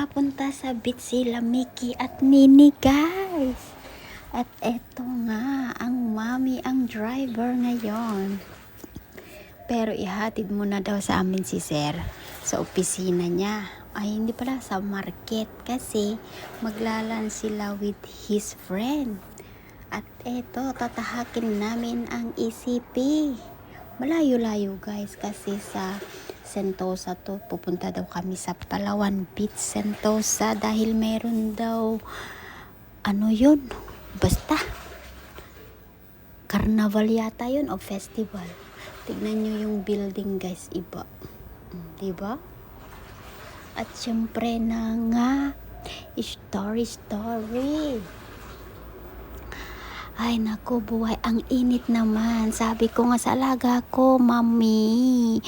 papunta sa beach sila Mickey at Nini, guys. At eto nga, ang mami ang driver ngayon. Pero ihatid muna daw sa amin si Sir sa opisina niya. Ay, hindi pala, sa market kasi maglalan sila with his friend. At eto, tatahakin namin ang ECP. Malayo-layo guys kasi sa Sentosa to. Pupunta daw kami sa Palawan Beach, Sentosa, dahil meron daw ano yun, basta carnival yata yun o festival. Tignan nyo yung building guys, iba, diba? At syempre na nga, story. Ay naku, buhay, ang init naman. Sabi ko nga sa alaga ko, Mami,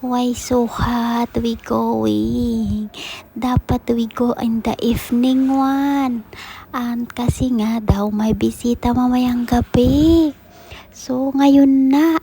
why so hot we going? Dapat we go in the evening one. And kasi nga daw may bisita mamayang gabi. So ngayon na.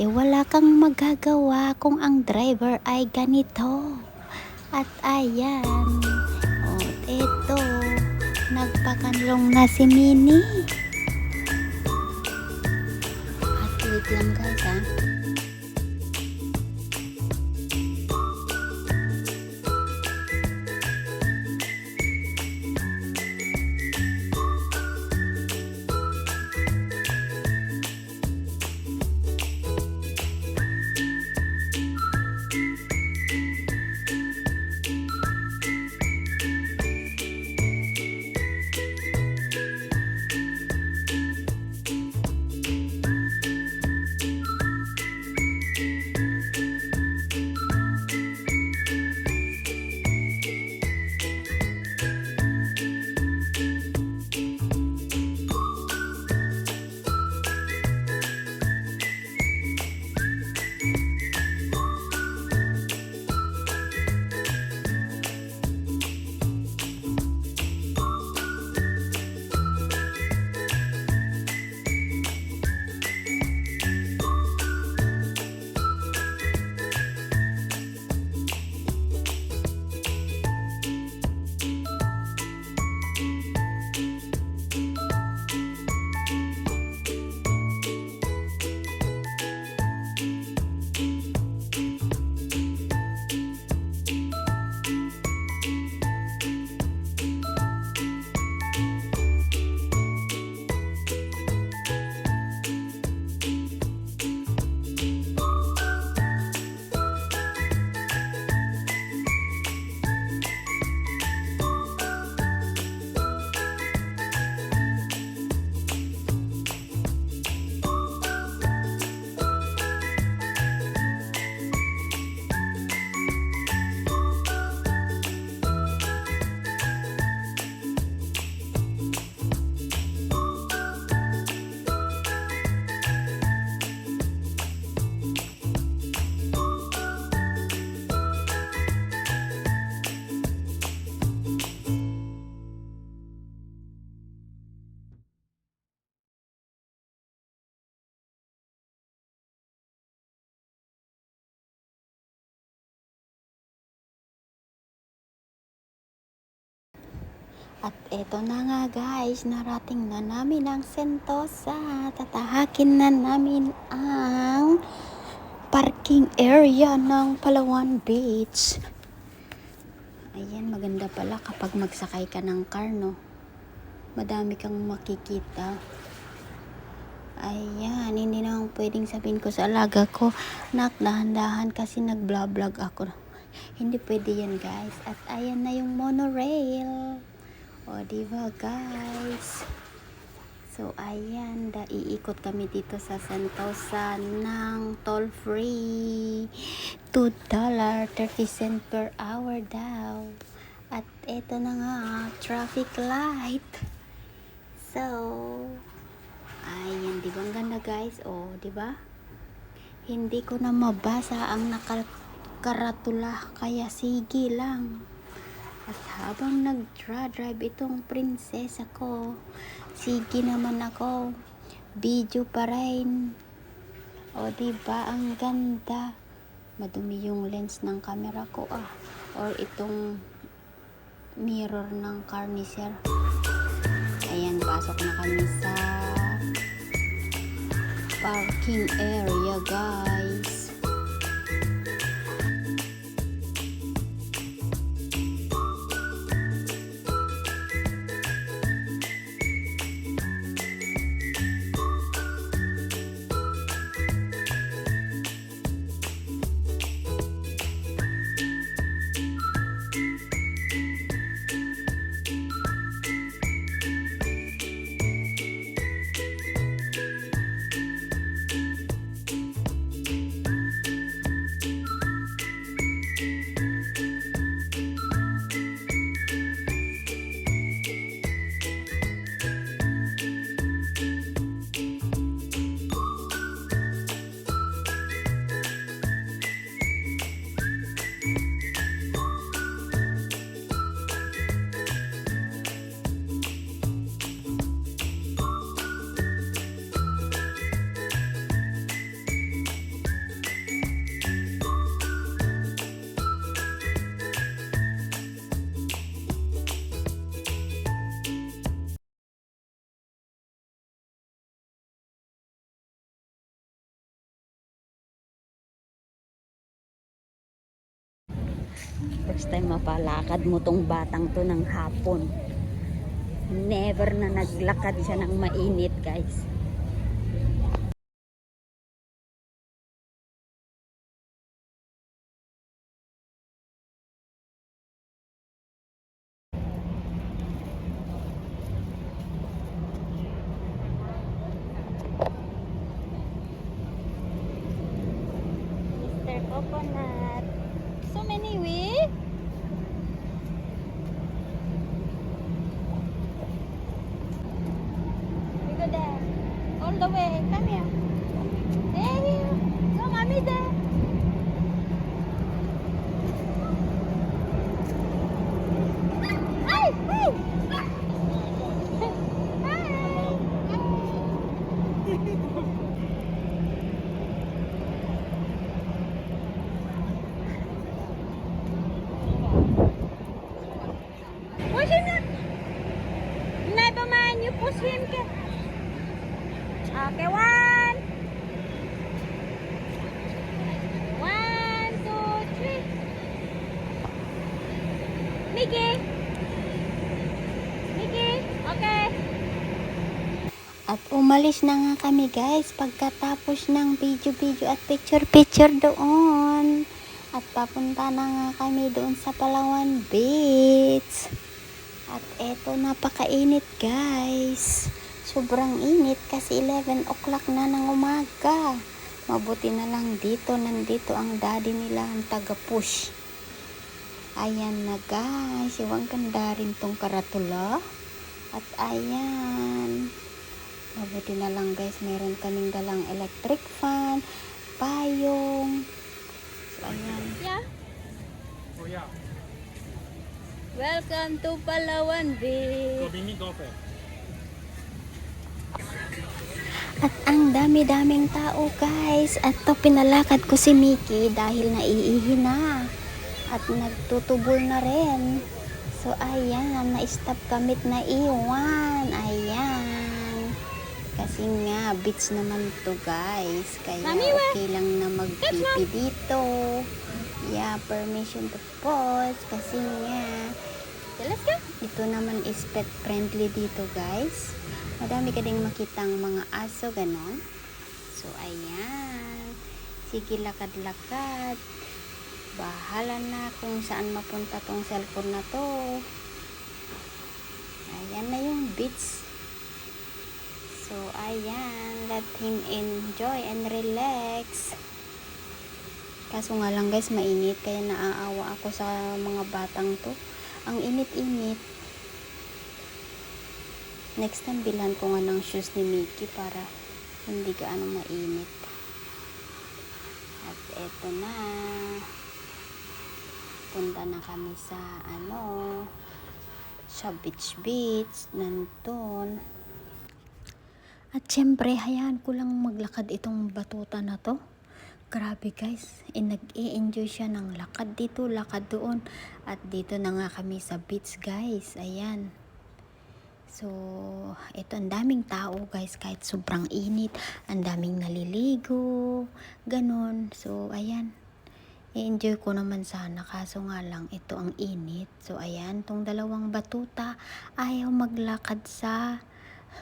Wala kang magagawa kung ang driver ay ganito. At ayan, eto, nagpakanlong na si Mini. At wait lang guys ha. At eto na nga guys, narating na namin ang Sentosa. Tatahakin na namin ang parking area ng Palawan Beach. Ayan, maganda pala kapag magsakay ka ng car, no? Madami kang makikita. Ayan, hindi naman pwedeng sabihin ko sa alaga ko, nak, dahan-dahan kasi nag-vlog ako. Hindi pwede yan guys. At ayan na yung monorail. O, diba guys? So, ayan, iikot kami dito sa Sentosa ng toll free. $2.30 per hour daw. At eto na nga, traffic light. So, ayan, diba ang ganda guys? O, diba? Hindi ko na mabasa ang nakaratula, kaya sige lang. At habang nag-drive itong prinsesa ko, sige naman ako, video pa rin. O diba ang ganda. Madumi yung lens ng camera ko or itong mirror ng car ni sir. Ayan, pasok na kami sa parking area, guys. First time mapalakad mo tong batang to ng hapon. Never na naglakad siya ng mainit, guys. Mr. Coconut. So many way. We go there. All the way. Come here. Hey, go mommy there. Hey, hey. Push him na. Never mind, you push him. Okay, one. 1, 2, 3. Mickey. Mickey, okay. At umalis na nga kami, guys, pagkatapos ng video-video at picture-picture doon. At papunta na nga kami doon sa Palawan Beach. At eto, napakainit, guys. Sobrang init kasi 11 o'clock na ng umaga. Mabuti na lang nandito ang daddy nila, ang taga-push. Ayan na, guys. Iwang ganda rin tong karatula. At ayan. Mabuti na lang, guys. Meron kaming dalang electric fan, payong. So, ayan. Yeah. Oh yeah. Welcome to Palawan Beach. So mini golfer. At ang dami-daming tao, guys. At to pinalakad ko si Mickey dahil naiihi na. At nagtutubol na rin. So ayan, na-stop kamit na iwan. Ayan. Kasi nga, beach naman to, guys. Kaya okay lang na mag-pipi dito. Yeah, permission to pause. Kasi nga, let's go. Ito naman is pet friendly dito, guys. Madami ka ding makitang mga aso, ganon. So, ayan. Sige, lakad-lakad. Bahala na kung saan mapunta tong cellphone na to. Ayan na yung beach. So, ayan. Let him enjoy and relax. Kaso nga lang, guys, mainit. Kaya naaawa ako sa mga batang to. Ang init-init. Next time, bilhan ko nga ng shoes ni Mickey para hindi gaano mainit. At eto na. Punta na kami sa sa beach. Nandun. At syempre, hayaan ko lang maglakad itong batuta na to. Grabe guys, nag-i-enjoy siya ng lakad dito, lakad doon. At dito na nga kami sa beach guys, ayan. So, ito ang daming tao guys, kahit sobrang init, ang daming naliligo, ganon. So, ayan, i-enjoy ko naman sana, kaso nga lang, ito ang init. So, ayan, tong dalawang batuta, ayaw maglakad sa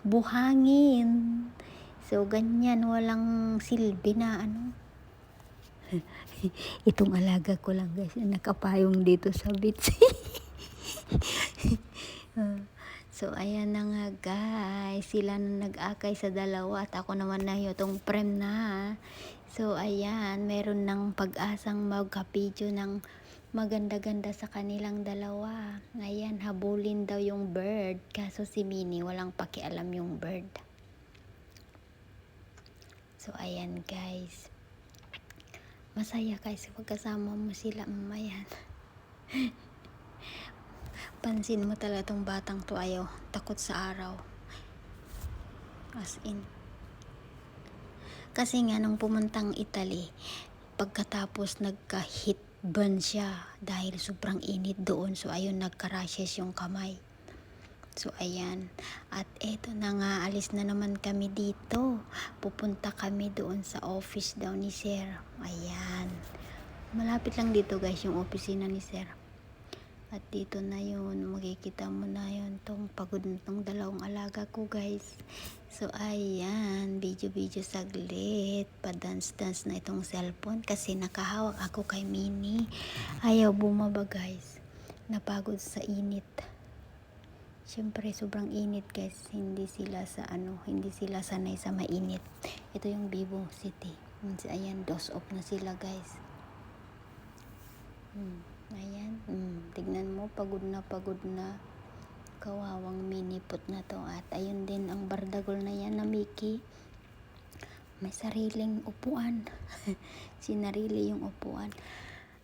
buhangin. So, ganyan, walang silbi na ano. Itong alaga ko lang guys, nakapayong dito sa beach. So, ayan na nga guys, sila na nag-akay sa dalawa at ako naman na itong prem na. So, ayan, meron ng pag-asang magka-video ng maganda-ganda sa kanilang dalawa. Ayan, habulin daw yung bird, kaso si Minnie walang pakialam yung bird. So, ayan guys, masaya guys pagkasama mo sila mamayan. Pansin mo talaga tong batang to, ayaw, takot sa araw. As in. Kasi nga nung pumuntang Italy, pagkatapos nagka-heat burn siya dahil sobrang init doon. So ayun, nagka-rashes yung kamay. So ayan, at eto na nga, alis na naman kami dito. Pupunta kami doon sa office daw ni Sir. Ayan, malapit lang dito guys yung opisina ni Sir. At dito na yun, makikita mo na yun, tong pagod na tong dalawang alaga ko guys. So ayan, video saglit, pa-dance na itong cellphone kasi nakahawak ako kay Minnie. Ayaw bumaba guys, napagod sa init. Siyempre sobrang init guys, hindi sila sanay sa mainit. Ito yung Vivo City. Ayan, dose off na sila guys. Ayan, tignan mo, pagod na kawawang minipot na to. At ayun din ang bardagol na yan na Mickey, may sariling upuan. Sinarili yung upuan.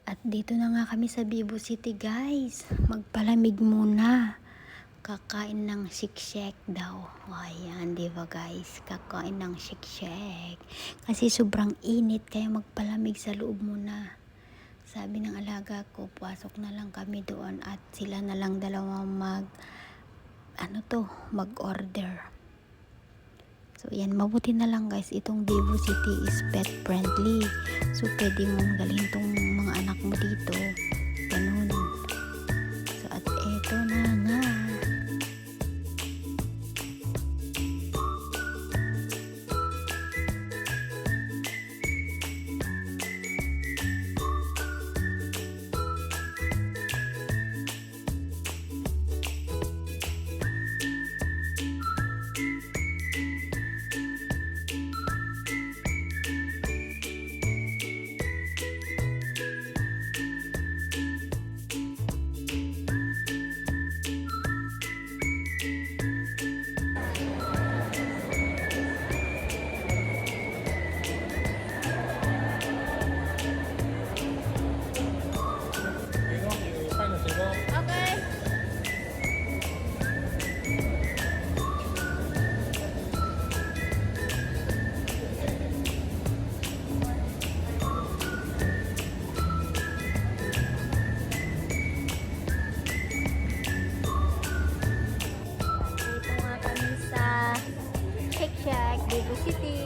At dito na nga kami sa Vivo City guys, magpalamig muna. Kakain ng shake daw. Ayan, diba guys? Kakain ng shake. Kasi sobrang init, kaya magpalamig sa loob muna. Sabi ng alaga ko, pasok na lang kami doon at sila na lang dalawa mag-order. So, yan, mabuti na lang guys. Itong Vivo City is pet friendly. So, pwede mong dalhin tong mga anak mo dito. Ganun. So, at eto na nga. Okay. 'Dito nga kami sa Shake Shack, Vivo City.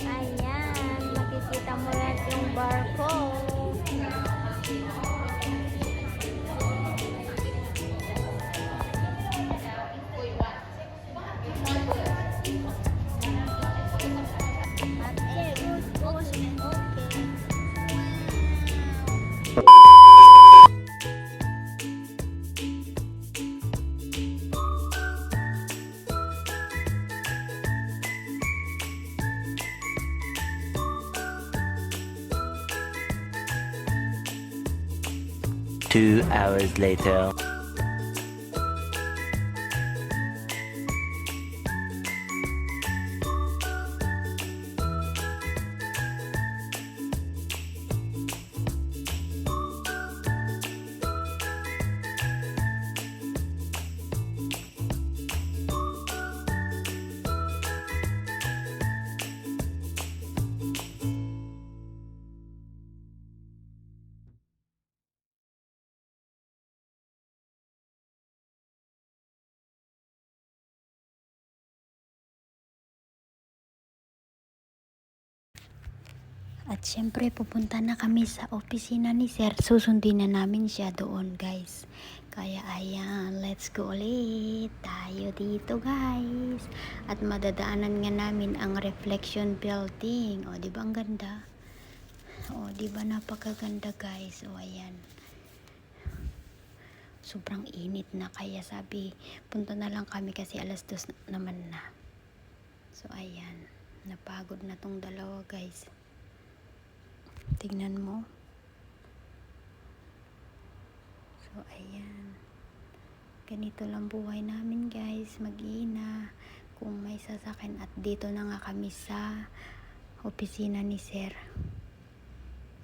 Ayan, makikita mo yan yung bar ko. Two hours later. At syempre, pupunta na kami sa opisina ni Sir. Susundin na namin siya doon, guys. Kaya ayan, let's go ulit. Tayo dito, guys. At madadaanan nga namin ang Reflection Building. O, di ba ang ganda? O, di ba napakaganda, guys? O, ayan. Sobrang init na, kaya sabi, punta na lang kami kasi alas 2 naman na. So, ayan. Napagod na tong dalawa, guys. Tignan mo. So, ayan. Ganito lang buhay namin, guys. Mag-iina. Kung may sasakyan. At dito na nga kami sa opisina ni Sir.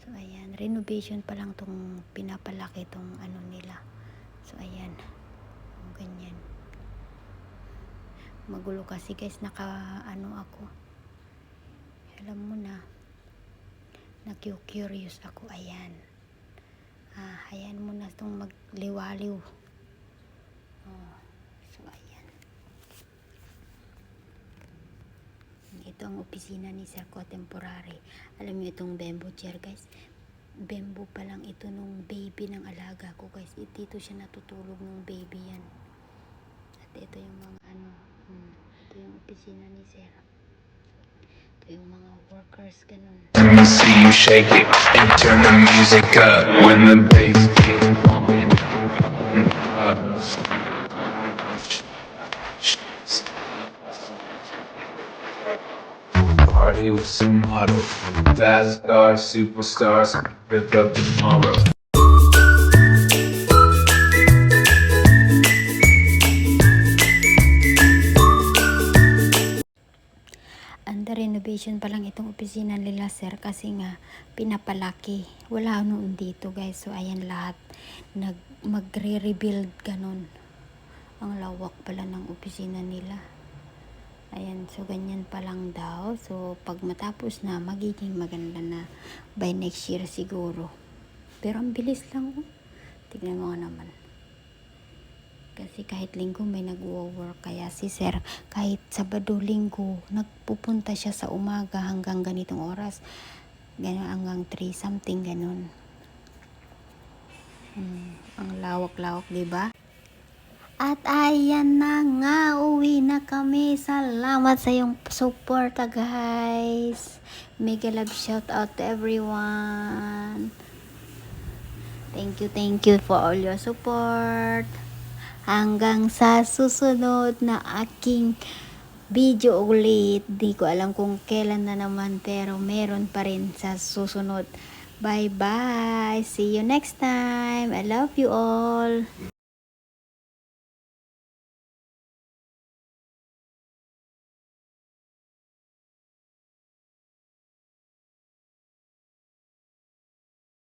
So, ayan. Renovation pa lang tong pinapalaki tong ano nila. So, ayan. Ganyan. Magulo kasi, guys. Naka-ano ako. Alam mo na. Nag-curious ako. Ayan. Hayaan mo na itong magliwaliw. So, ayan. Ito ang opisina ni Sir Contemporary. Alam niyo itong bamboo chair, guys. Bamboo pa lang ito nung baby ng alaga ko, guys. Dito siya natutulog nung baby yan. At ito yung mga ano. Ito yung opisina ni Sir. Yung mga workers, ganun. Let me see you shake it and turn the music up when the bass keeps bumping. Party with some models, fast stars, superstars, rip up tomorrow. Under renovation pa lang itong opisina nila, Sir, kasi nga pinapalaki. Wala noon dito, guys. So ayan, lahat magre-rebuild ganun. Ang lawak pala ng opisina nila. Ayan, so ganyan pa lang daw. So pag matapos na, magiging maganda na by next year siguro. Pero ang bilis lang, oh. Tignan mo nga naman. Kasi kahit linggo may nag-work, kaya si Sir kahit Sabado, Linggo nagpupunta siya sa umaga hanggang ganitong oras, gano'n, hanggang 3 something gano'n. Ang lawak-lawak, diba? At ayan na nga, uwi na kami. Salamat sa iyong suporta, guys. Mega love shout out to everyone. Thank you for all your support. Hanggang sa susunod na aking video ulit. Di ko alam kung kailan na naman, pero meron pa rin sa susunod. Bye bye. See you next time. I love you all.